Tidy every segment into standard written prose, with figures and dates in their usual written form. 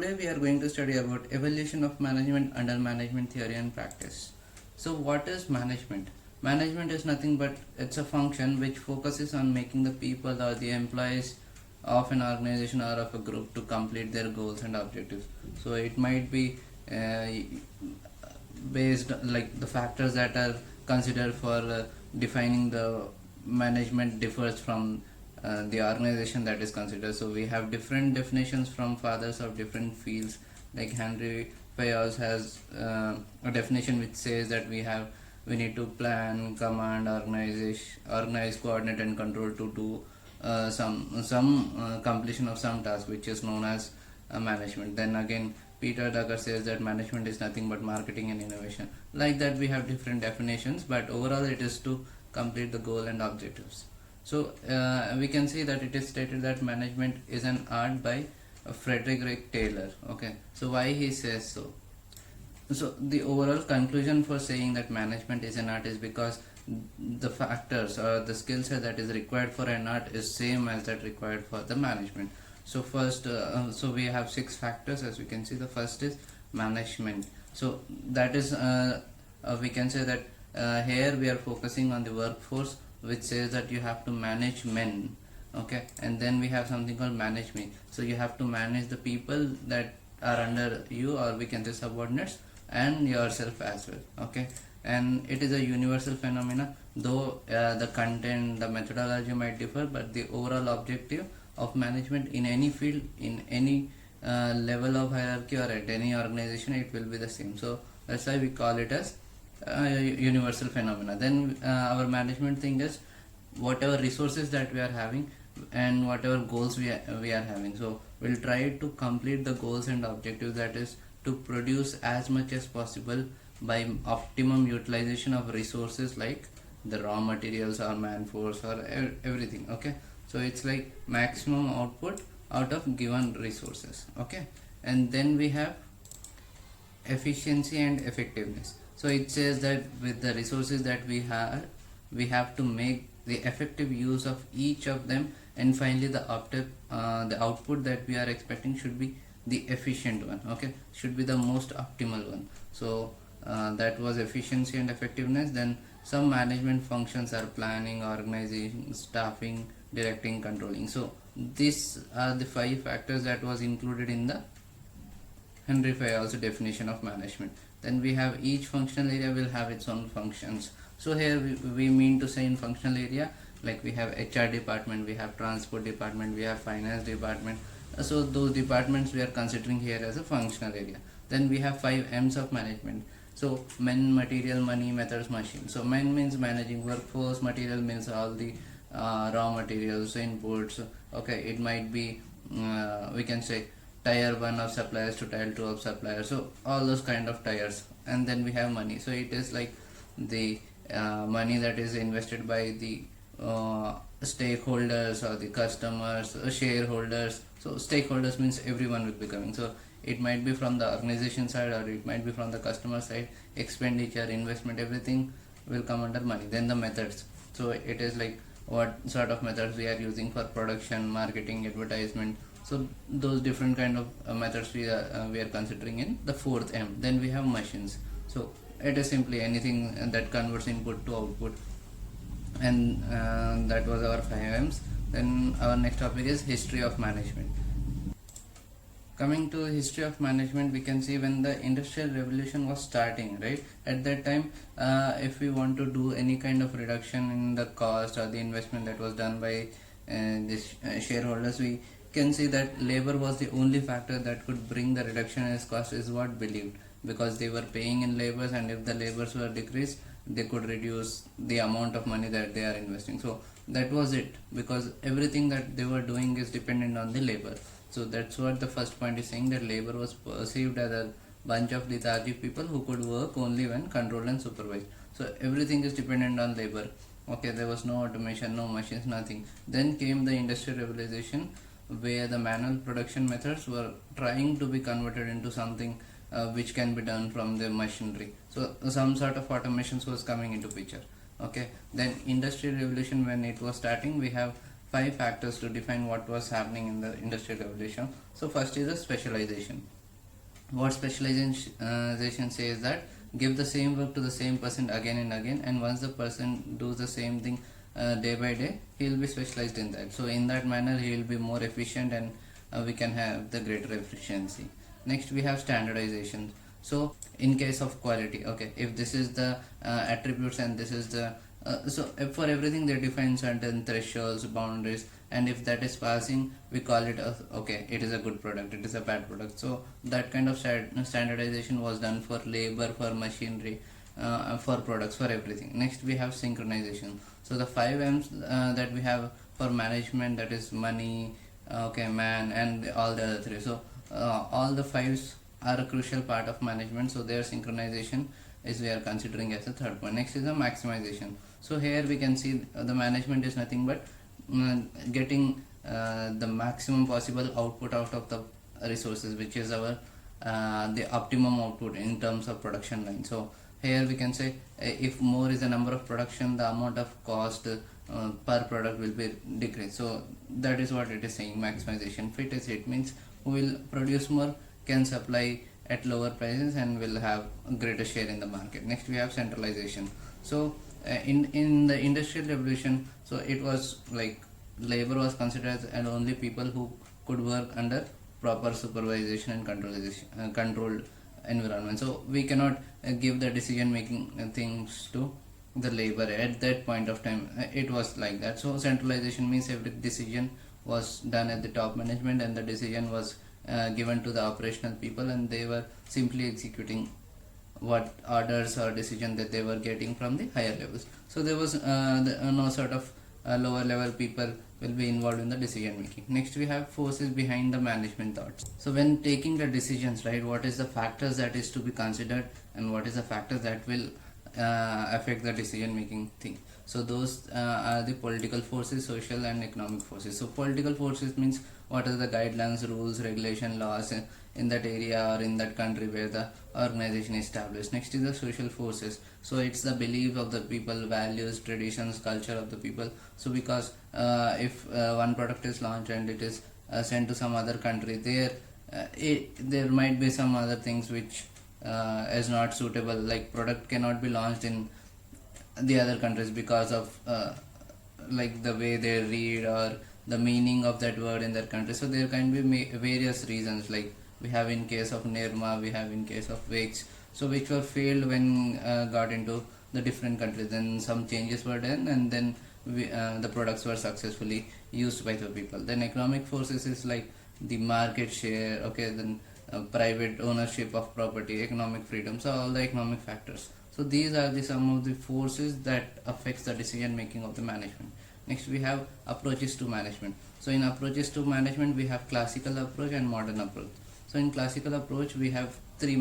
today we are going to study about evolution of management under management theory and practice. So what is management? Management is nothing but it's a function which focuses on making the people or the employees of an organization or of a group to complete their goals and objectives. So it might be uh, based like the factors that are considered for defining the management differs from the organization that is considered. So we have different definitions from fathers of different fields. Like Henry Fayol has a definition which says that we need to plan, command, organize, coordinate, and control to do some completion of some task, which is known as management. Then again, Peter Drucker says that management is nothing but marketing and innovation. Like that, we have different definitions, but overall, it is to complete the goal and objectives. So we can see that it is stated that management is an art by Frederick Taylor. Okay, so why he says so? So the overall conclusion for saying that management is an art is because the factors or the skill set that is required for an art is same as that required for the management. So first, so we have 6 factors, as we can see. The first is management. So that is we can say that here we are focusing on the workforce, which says that you have to manage men. Okay, and then we have something called manage me. So you have to manage the people that are under you, or we can say subordinates, and yourself as well. Okay, and it is a universal phenomena, though the content, the methodology might differ, but the overall objective of management in any field, in any level of hierarchy, or at any organization, it will be the same. So that's why we call it as universal phenomena. Then our management thing is whatever resources that we are having and whatever goals we are having. So we'll try to complete the goals and objectives, that is to produce as much as possible by optimum utilization of resources like the raw materials or man force or everything. Okay, so it's like maximum output out of given resources. Okay, and then we have efficiency and effectiveness. So it says that with the resources that we have to make the effective use of each of them, and finally the output that we are expecting should be the efficient one. Okay, should be the most optimal one. So that was efficiency and effectiveness. Then some management functions are planning, organizing, staffing, directing, controlling. So these are the 5 factors that was included in the Henry Fayol's definition of management. Then we have each functional area will have its own functions. So here we mean to say in functional area, like we have HR department, we have transport department, we have finance department. So those departments we are considering here as a functional area. Then we have 5 M's of management. So men, material, money, methods, machine. So men means managing workforce, material means all the raw materials, inputs. Okay, it might be we can say tier 1 of suppliers to tier 2 of suppliers, so all those kind of tiers. And then we have money, so it is like the money that is invested by the stakeholders or the customers, shareholders. So stakeholders means everyone will be coming. So it might be from the organization side or it might be from the customer side. Expenditure, investment, everything will come under money. Then the methods, so it is like what sort of methods we are using for production, marketing, advertisement. So those different kind of methods we are considering in the 4th M. Then we have machines. So it is simply anything that converts input to output, and that was our 5 M's. Then our next topic is history of management. Coming to history of management, we can see when the industrial revolution was starting, right? At that time, if we want to do any kind of reduction in the cost or the investment that was done by these shareholders, we can see that labor was the only factor that could bring the reduction in its cost, is what believed, because they were paying in labors, and if the labors were decreased, they could reduce the amount of money that they are investing. So that was it, because everything that they were doing is dependent on the labor. So that's what the first point is saying, that labor was perceived as a bunch of lethargic people who could work only when controlled and supervised. So everything is dependent on labor. Okay, there was no automation, no machines, nothing. Then came the industrial revolution, where the manual production methods were trying to be converted into something which can be done from the machinery. So some sort of automations was coming into picture. Okay, then industrial revolution, when it was starting, we have 5 factors to define what was happening in the industrial revolution. So first is the specialization. What specialization says that give the same work to the same person again and again, and once the person does the same thing day by day, he will be specialized in that. So in that manner he will be more efficient, and we can have the greater efficiency. Next we have standardization. So in case of quality, okay, if this is the attributes and this is the for everything they define certain thresholds, boundaries, and if that is passing, we call it okay, it is a good product, it is a bad product. So that kind of standardization was done for labor, for machinery, for products, for everything. Next we have synchronization. So the 5 M's that we have for management, that is money, okay, man, and all the other three. So all the fives are a crucial part of management, so their synchronization is we are considering as a third point. Next is the maximization. So here we can see the management is nothing but getting the maximum possible output out of the resources, which is our the optimum output in terms of production line. So here we can say if more is the number of production, the amount of cost per product will be decreased. So that is what it is saying, maximization. Fit is, it means we will produce more, can supply at lower prices, and will have a greater share in the market. Next we have centralization. So in the industrial revolution, so it was like labor was considered as only people who could work under proper supervision and controlled environment. So we cannot give the decision making things to the labor at that point of time. It was like that. So centralization means every decision was done at the top management, and the decision was given to the operational people, and they were simply executing what orders or decision that they were getting from the higher levels. So there was no sort of lower level people will be involved in the decision making. Next we have forces behind the management thoughts. So when taking the decisions, right, what is the factors that is to be considered, and what is the factors that will affect the decision making thing. So those are the political forces, social and economic forces. So political forces means what are the guidelines, rules, regulation, laws in that area or in that country where the organization is established. Next is the social forces. So it's the belief of the people, values, traditions, culture of the people. So because if one product is launched and it is sent to some other country, there might be some other things which is not suitable, like product cannot be launched in the other countries because of like the way they read or the meaning of that word in their country. So there can be various reasons, like we have in case of Nirma, we have in case of Wix, so which were failed when got into the different countries. Then some changes were done, and then the products were successfully used by the people. Then economic forces is like the market share, okay, then private ownership of property, economic freedom, so all the economic factors. So these are the some of the forces that affects the decision making of the management. Next we have approaches to management. So in approaches to management we have classical approach and modern approach. So in classical approach we have three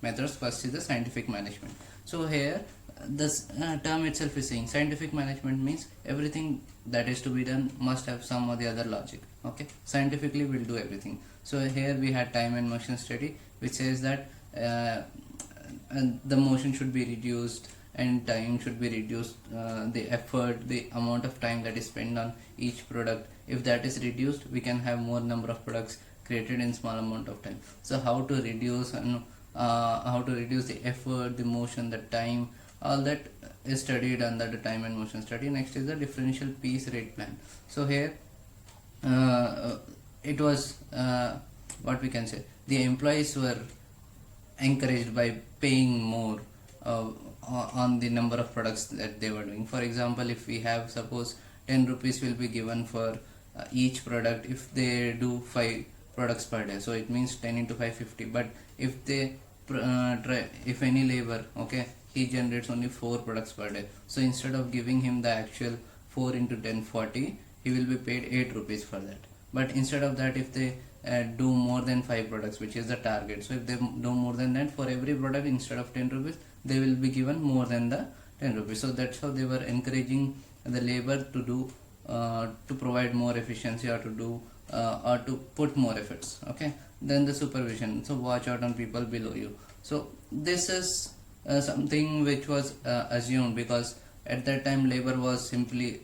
methods. First is the scientific management. So here this term itself is saying scientific management means everything that is to be done must have some or the other logic. Okay, scientifically we'll do everything. So here we had time and motion study, which says that the motion should be reduced and time should be reduced, the effort, the amount of time that is spent on each product, if that is reduced, we can have more number of products created in small amount of time. So how to reduce and how to reduce the effort, the motion, the time, all that is studied under the time and motion study. Next is the differential piece rate plan. So here it was what we can say, the employees were encouraged by paying more on the number of products that they were doing. For example, if we have, suppose 10 rupees will be given for each product if they do 5 products per day, so it means 10 into 5, 50. But if they if any labor, okay, he generates only 4 products per day, so instead of giving him the actual 4 into 10, 40, he will be paid 8 rupees for that. But instead of that, if they do more than 5 products, which is the target, so if they do more than that, for every product, instead of 10 rupees, they will be given more than the 10 rupees. So that's how they were encouraging the labor to do to provide more efficiency, or to do or to put more efforts. Okay, then the supervision, so watch out on people below you. So this is something which was assumed, because at that time labor was simply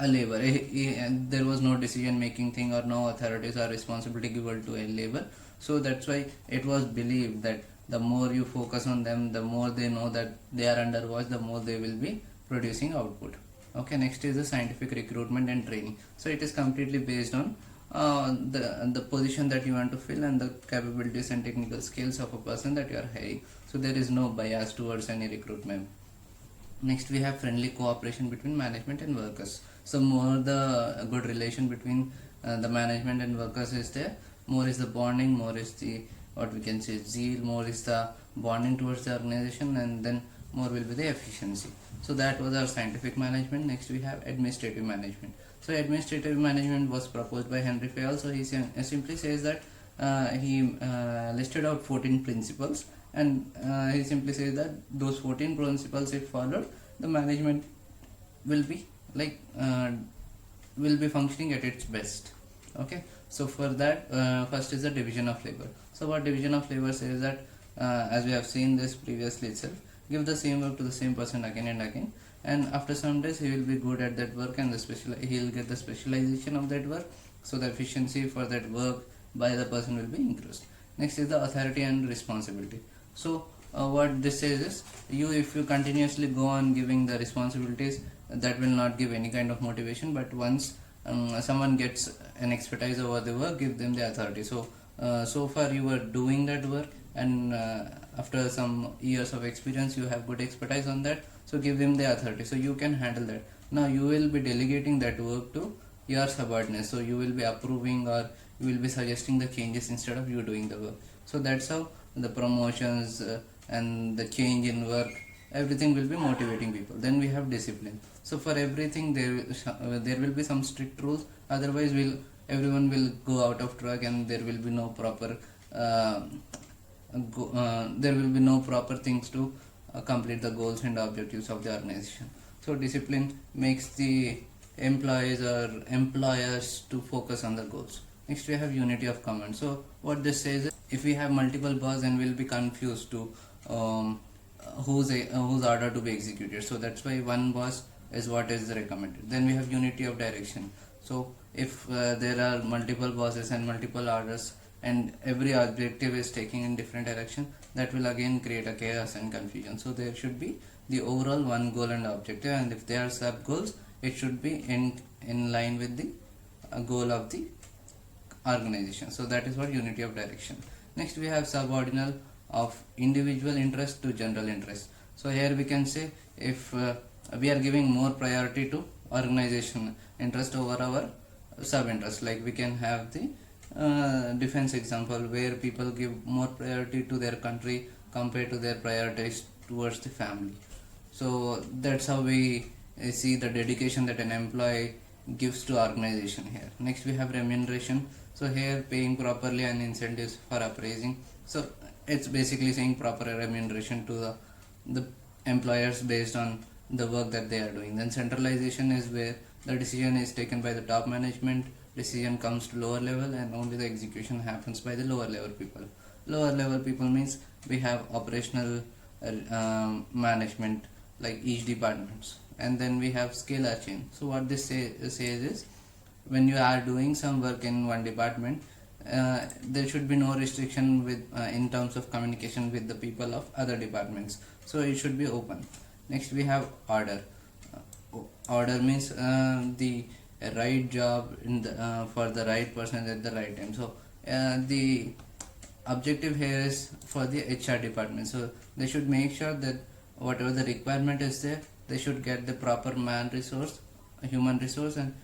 a labor. There was no decision making thing or no authorities or responsibility given to a labor. So that's why it was believed that the more you focus on them, the more they know that they are under watch, the more they will be producing output. Okay, next is the scientific recruitment and training. So it is completely based on the position that you want to fill and the capabilities and technical skills of a person that you are hiring. So there is no bias towards any recruitment. Next we have friendly cooperation between management and workers. So more the good relation between the management and workers is there, more is the bonding, more is the what we can say zeal, more is the bonding towards the organization, and then more will be the efficiency. So that was our scientific management. Next we have administrative management. So administrative management was proposed by Henry Fayol. So he simply says that he listed out 14 principles, and he simply says that those 14 principles if followed, the management will be like will be functioning at its best. Okay, so for that first is the division of labor. So what division of labor says that as we have seen this previously itself, give the same work to the same person again and again, and after some days he will be good at that work, and he will get the specialization of that work, so the efficiency for that work by the person will be increased. Next is the authority and responsibility. So what this says is, if you continuously go on giving the responsibilities, that will not give any kind of motivation, but once someone gets an expertise over the work, give them the authority. So so far you were doing that work, and after some years of experience you have good expertise on that, so give them the authority, so you can handle that. Now you will be delegating that work to your subordinates, so you will be approving or you will be suggesting the changes instead of you doing the work. So that's how the promotions and the change in work, everything will be motivating people. Then we have discipline. So for everything there will be some strict rules, otherwise everyone will go out of track, and there will be no proper things to complete the goals and objectives of the organization. So discipline makes the employees or employers to focus on the goals. Next we have unity of command. So what this says is, if we have multiple bosses, then we'll be confused to whose order to be executed. So that's why one boss is what is recommended. Then we have unity of direction. So if there are multiple bosses and multiple orders, and every objective is taking in different direction, that will again create a chaos and confusion. So there should be the overall one goal and objective, and if there are sub goals, it should be in line with the goal of the organization. So that is what unity of direction. Next we have subordinal of individual interest to general interest. So here we can say, if we are giving more priority to organization interest over our sub interest, like we can have the defense example, where people give more priority to their country compared to their priorities towards the family. So that's how we see the dedication that an employee gives to organization here. Next we have remuneration. So here paying properly and incentives for appraising. So it's basically saying proper remuneration to the employers based on the work that they are doing. Then centralization is where the decision is taken by the top management, decision comes to lower level, and only the execution happens by the lower level people. Lower level people means we have operational management, like each departments, and then we have scalar chain. So what this says is, when you are doing some work in one department, there should be no restriction with in terms of communication with the people of other departments, so it should be open. Next we have order. Order means the right job in the for the right person at the right time. So the objective here is for the HR department, so they should make sure that whatever the requirement is there, they should get the proper human resource, and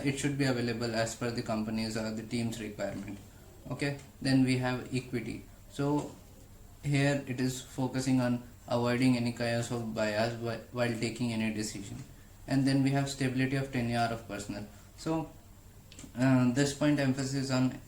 it should be available as per the company's or the team's requirement. Okay, then we have equity. So here it is focusing on avoiding any kinds of bias while taking any decision. And then we have stability of tenure of personnel. So this point emphasis on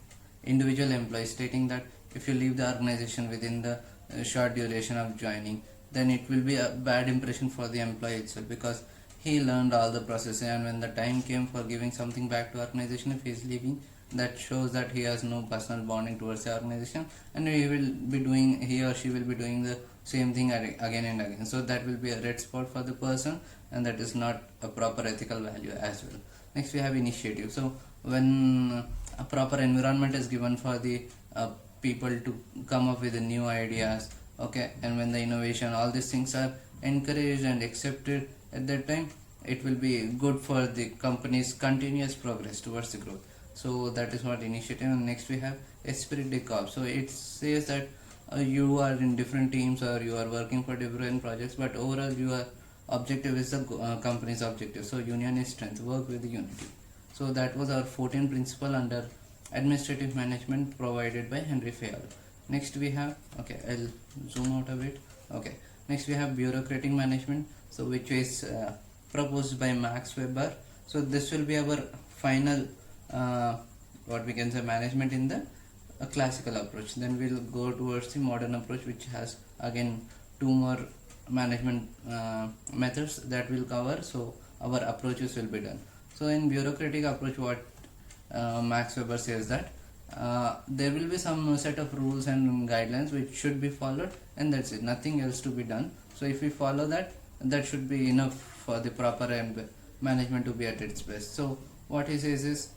individual employees, stating that if you leave the organization within the short duration of joining, then it will be a bad impression for the employee itself, because he learned all the processes, and when the time came for giving something back to organization, if he is leaving, that shows that he has no personal bonding towards the organization, and he or she will be doing the same thing again and again. So that will be a red spot for the person, and that is not a proper ethical value as well. Next we have initiative. So when a proper environment is given for the people to come up with the new ideas, okay, and when the innovation, all these things are encouraged and accepted at that time, it will be good for the company's continuous progress towards the growth. So that is what initiative. And next we have esprit de corps. So it says that you are in different teams or you are working for different projects, but overall your objective is the company's objective. So union is strength, work with the unity. So that was our 14th principle under administrative management provided by Henry Fayol. Next we have, okay, I'll zoom out a bit. Okay, next we have bureaucratic management, so which is proposed by Max Weber. So this will be our final what we can say management in the classical approach. Then we'll go towards the modern approach, which has again two more management methods that will cover. So our approaches will be done. So in bureaucratic approach, what Max Weber says that there will be some set of rules and guidelines which should be followed, and that's it, nothing else to be done. So if we follow that, that should be enough for the proper management to be at its best. So what he says is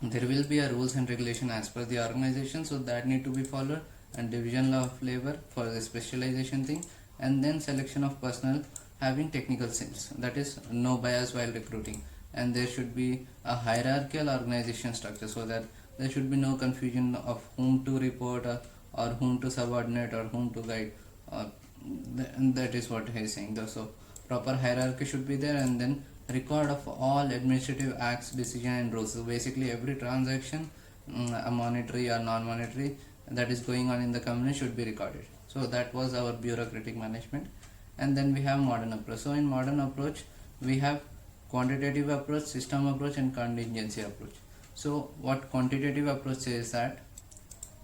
there will be a rules and regulation as per the organization, so that need to be followed, and division law of labor for the specialization thing, and then selection of personnel having technical skills, that is no bias while recruiting, and there should be a hierarchical organization structure so that there should be no confusion of whom to report or whom to subordinate or whom to guide, and that is what he is saying. So proper hierarchy should be there, and then record of all administrative acts, decision and rules. So basically every transaction, a monetary or non-monetary, that is going on in the company should be recorded. So that was our bureaucratic management. And then we have modern approach. So in modern approach we have quantitative approach, system approach and contingency approach. So what quantitative approach says that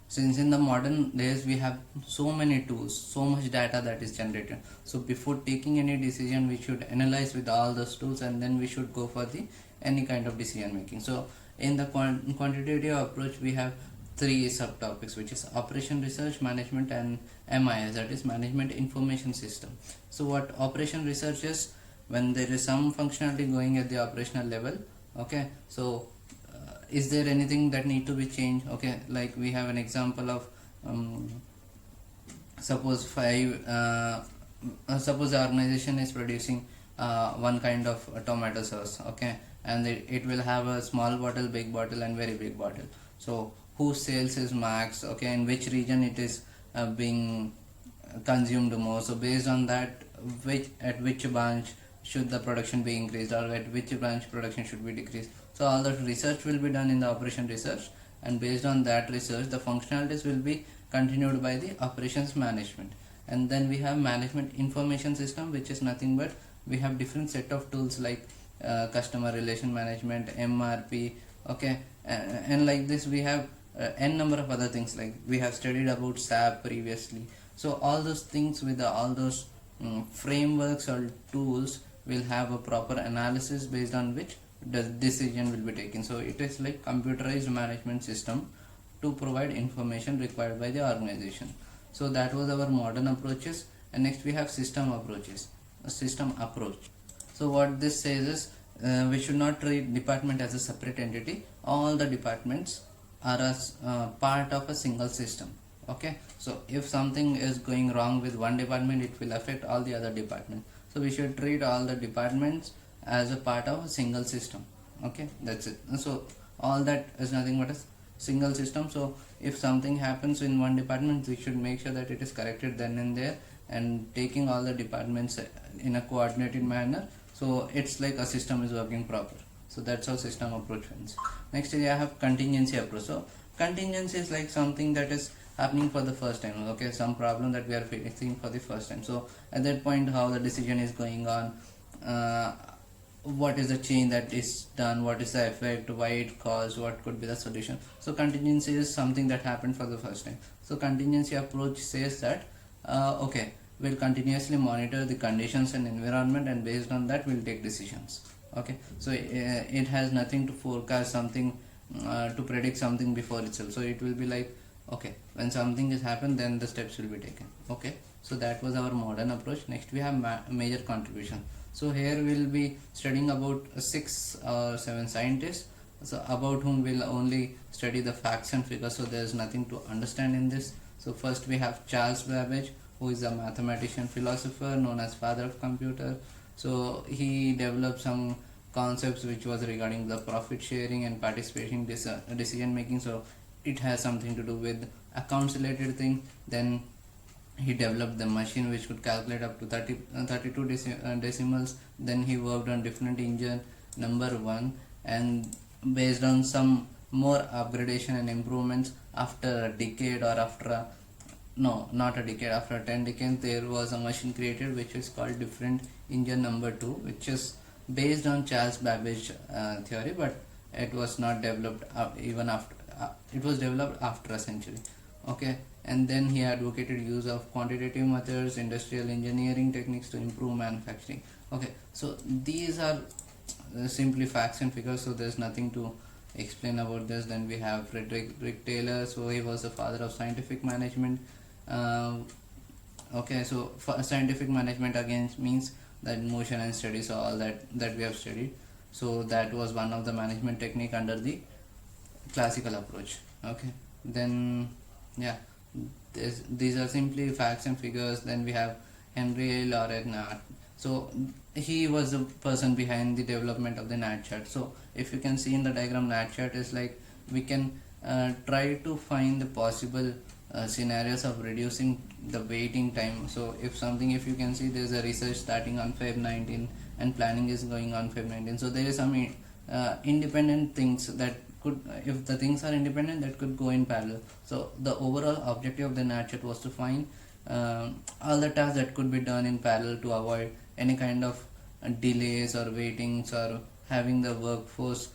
since in the modern days we have so many tools, so much data that is generated, so before taking any decision we should analyze with all those tools, and then we should go for the any kind of decision making. So in the quantitative approach we have three subtopics, which is operation, research, management and MIS, that is management information system. So what operation research is, when there is some functionality going at the operational level, okay, so is there anything that need to be changed? Okay, like we have an example of suppose the organization is producing one kind of tomato sauce, okay, and it will have a small bottle, big bottle and very big bottle. So whose sales is max, okay, in which region it is being consumed more. So based on that, at which branch should the production be increased, or at which branch production should be decreased. So all that research will be done in the operation research, and based on that research the functionalities will be continued by the operations management. And then we have management information system, which is nothing but we have different set of tools like customer relation management, MRP, okay, and like this we have n number of other things, like we have studied about SAP previously. So all those things with all those frameworks or tools will have a proper analysis based on which the decision will be taken. So it is like computerized management system to provide information required by the organization. So that was our modern approaches. And next we have system approaches, a system approach. So what this says is we should not treat department as a separate entity. All the departments are as part of a single system, okay. So if something is going wrong with one department, it will affect all the other departments. So we should treat all the departments as a part of a single system, okay, that's it. So all that is nothing but a single system. So if something happens in one department, we should make sure that it is corrected then and there, and taking all the departments in a coordinated manner, so it's like a system is working proper. So that's how system approach wins. Next is I have contingency approach. So contingency is like something that is happening for the first time, okay, some problem that we are facing for the first time. So at that point, how the decision is going on, what is the change that is done, what is the effect, why it caused, what could be the solution. So contingency is something that happened for the first time. So contingency approach says that okay, we'll continuously monitor the conditions and environment, and based on that we'll take decisions, okay. So it has nothing to forecast something to predict something before itself. So it will be like, okay, when something has happened, then the steps will be taken. Okay, so that was our modern approach. Next we have major contribution. So here we'll be studying about 6 or 7 scientists, so about whom we'll only study the facts and figures, so there's nothing to understand in this. So first we have Charles Babbage, who is a mathematician philosopher known as father of computer. So he developed some concepts which was regarding the profit sharing and participation decision making. So it has something to do with accounts related thing. Then he developed the machine which could calculate up to 32 decimals. Then he worked on different engine number 1, and based on some more upgradation and improvements, after a decade, or after a, no, not a decade, after 10 decades, there was a machine created which is called different engine number 2, which is based on Charles Babbage theory, but it was not developed even after it was developed after a century. Okay, and then he advocated use of quantitative methods, industrial engineering techniques to improve manufacturing. Okay, so these are simply facts and figures, so there's nothing to explain about this. Then we have Frederick Taylor, so he was the father of scientific management. Okay, so for scientific management again means that motion and studies, so all that we have studied. So that was one of the management technique under the classical approach. Okay, then yeah, these are simply facts and figures. Then we have Henry Laurent. So he was the person behind the development of the NAT chart. So if you can see in the diagram, NAT chart is like we can try to find the possible scenarios of reducing the waiting time. So if you can see, there's a research starting on Feb 19 and planning is going on Feb 19. So there is some independent things that could, if the things are independent, that could go in parallel. So the overall objective of the NAT chart was to find all the tasks that could be done in parallel to avoid any kind of delays or waitings or having the workforce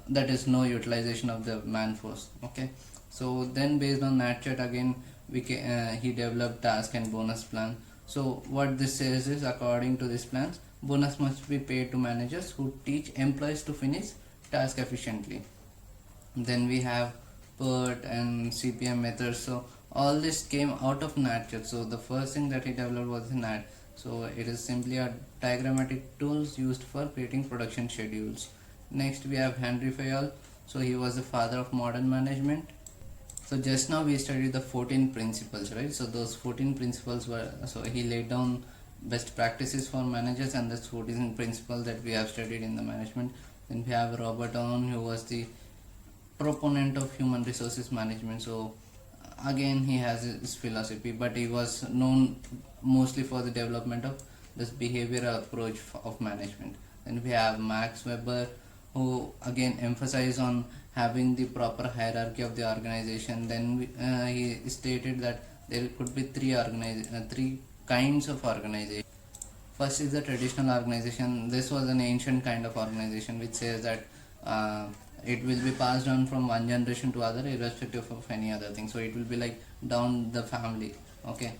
that is no utilization of the man force. Okay, so then based on that chart again he developed task and bonus plan. So what this says is, according to these plans, bonus must be paid to managers who teach employees to finish task efficiently. Then we have PERT and CPM methods. So all this came out of NAT chart. So the first thing that he developed was NAT. So it is simply a diagrammatic tools used for creating production schedules. Next we have Henry Fayol. So he was the father of modern management. So just now we studied the 14 principles, right? So those 14 principles were, so he laid down best practices for managers, and that's 14 principles that we have studied in the management. Then we have Robert Owen, who was the proponent of human resources management. So again he has his philosophy, but he was known mostly for the development of this behavioral approach of management. Then we have Max Weber, who again emphasized on having the proper hierarchy of the organization. Then he stated that there could be three kinds of organization. First is the traditional organization. This was an ancient kind of organization which says that it will be passed on from one generation to other irrespective of any other thing. So it will be like down the family. Okay,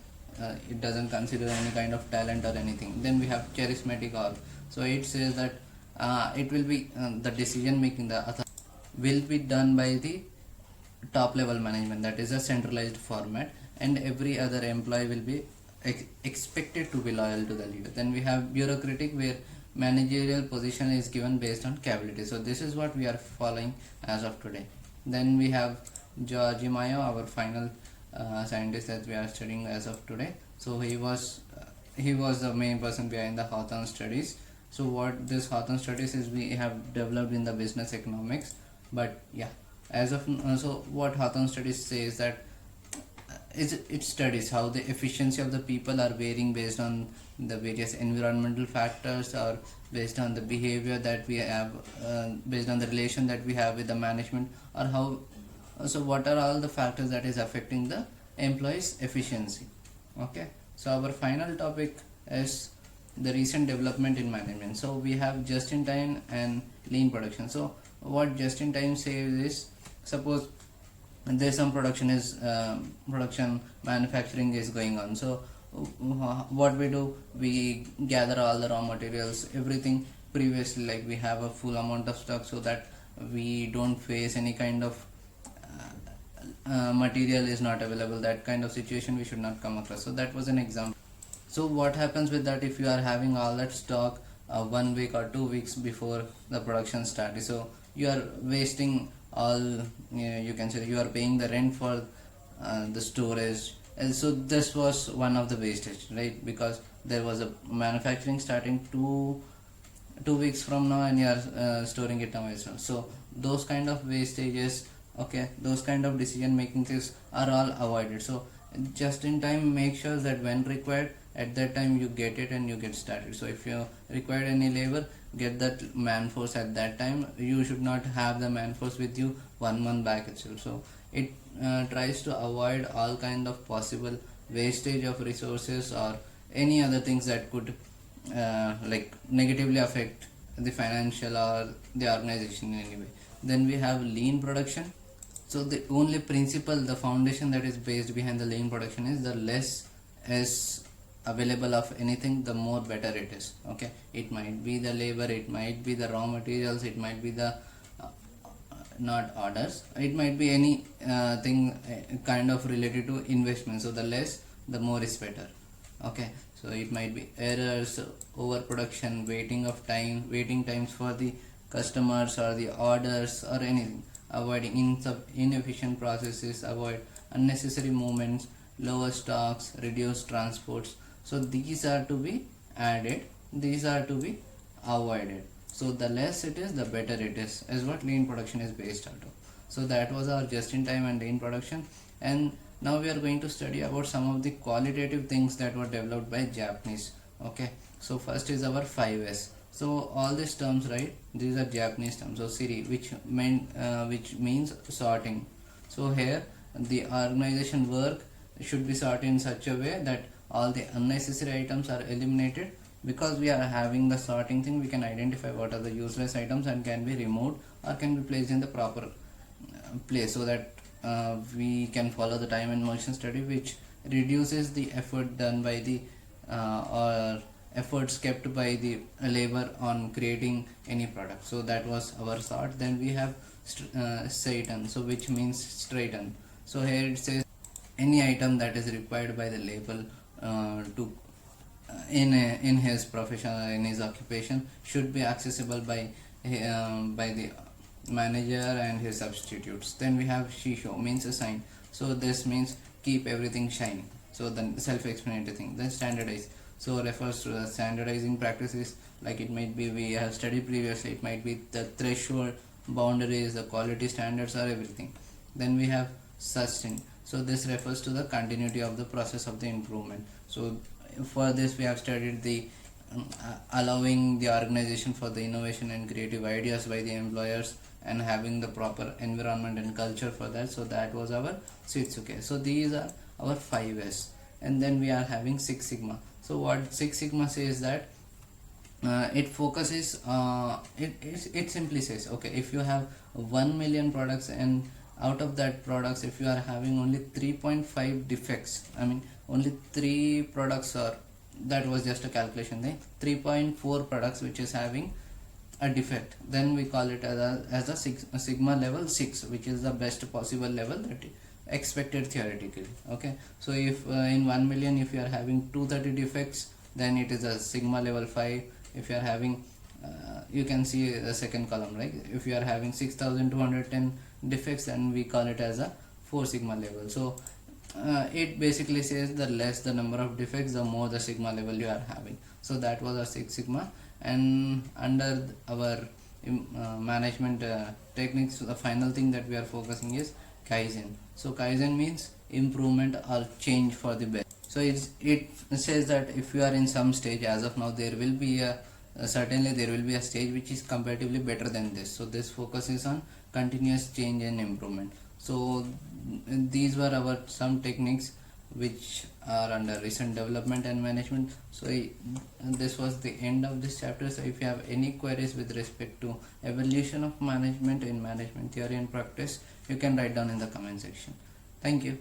it doesn't consider any kind of talent or anything. Then we have charismatic org. So it says that it will be the decision making will be done by the top level management, that is a centralized format, and every other employee will be expected to be loyal to the leader. Then we have bureaucratic, where managerial position is given based on capability. So this is what we are following as of today. Then we have George Mayo, our final scientist that we are studying as of today. So he was the main person behind the Hawthorne studies. So what this Hawthorne studies is, we have developed in the business economics. But yeah, as of so what Hawthorne studies says that it studies how the efficiency of the people are varying based on the various environmental factors, or based on the behavior that we have, based on the relation that we have with the management, or how. So what are all the factors that is affecting the employees' efficiency? Okay, so our final topic is the recent development in management. So we have just in time and lean production. So what just in time says is, suppose there's some production manufacturing is going on. So what we do, we gather all the raw materials, everything previously, like we have a full amount of stock, so that we don't face any kind of material is not available, that kind of situation we should not come across. So that was an example. So what happens with that, if you are having all that stock 1 week or 2 weeks before the production starts, so you are wasting all, you can say you are paying the rent for the storage. And so this was one of the wastage, right? Because there was a manufacturing starting 2 weeks from now, and you are storing it now as well. So those kind of wastages, okay, those kind of decision making things are all avoided. So just in time, make sure that when required, at that time you get it and you get started. So if you require any labor, get that man force at that time. You should not have the man force with you 1 month back itself. So it tries to avoid all kind of possible wastage of resources or any other things that could like negatively affect the financial or the organization in any way. Then we have lean production. So the only principle, the foundation that is based behind the lean production is the less is available of anything, the more better it is. Okay, it might be the labor, it might be the raw materials, it might be the not orders, it might be any thing kind of related to investment. So the less, the more is better. Okay, so it might be errors, overproduction, waiting times for the customers or the orders or anything, avoiding inefficient processes, avoid unnecessary movements, lower stocks, reduce transports. So these are to be added, these are to be avoided. So the less it is, the better it is what lean production is based out of. So that was our just in time and lean production. And now we are going to study about some of the qualitative things that were developed by Japanese. Okay, so first is our 5S. So all these terms, right, these are Japanese terms. So Siri, which means sorting. So here the organization work should be sorted in such a way that all the unnecessary items are eliminated. Because we are having the sorting thing, we can identify what are the useless items and can be removed or can be placed in the proper place, so that we can follow the time and motion study, which reduces the effort done by the or efforts kept by the labor on creating any product. So that was our sort. Then we have straighten, so which means straighten. So here it says any item that is required by the labor to in his profession or in his occupation should be accessible by the manager and his substitutes. Then we have shisho, means a sign. So this means keep everything shining. So the self-explanatory thing. Then standardize, so refers to the standardizing practices, like it might be, we have studied previously, it might be the threshold, boundaries, the quality standards, or everything. Then we have sustain, so this refers to the continuity of the process of the improvement. So for this we have studied the allowing the organization for the innovation and creative ideas by the employers and having the proper environment and culture for that. So that was our Shitsuke. So these are our 5S. And then we are having 6 Sigma. So what 6 Sigma says that it focuses it simply says, okay, if you have 1 million products and out of that products, if you are having only 3.5 defects, I mean only 3 products, or that was just a calculation thing, 3.4 products which is having a defect, then we call it as a sigma level 6, which is the best possible level that expected theoretically. Okay, so if in 1 million if you are having 230 defects, then it is a sigma level 5. If you are having you can see the second column, right? If you are having 6210 defects, then we call it as a 4 sigma level. So it basically says the less the number of defects, the more the sigma level you are having. So that was our 6 sigma. And under our management techniques, the final thing that we are focusing is Kaizen. So Kaizen means improvement or change for the best. So it says that if you are in some stage, as of now there will be certainly there will be a stage which is comparatively better than this. So this focuses on continuous change and improvement. So these were our some techniques which are under recent development and management. So this was the end of this chapter. So if you have any queries with respect to evolution of management in management theory and practice, you can write down in the comment section. Thank you.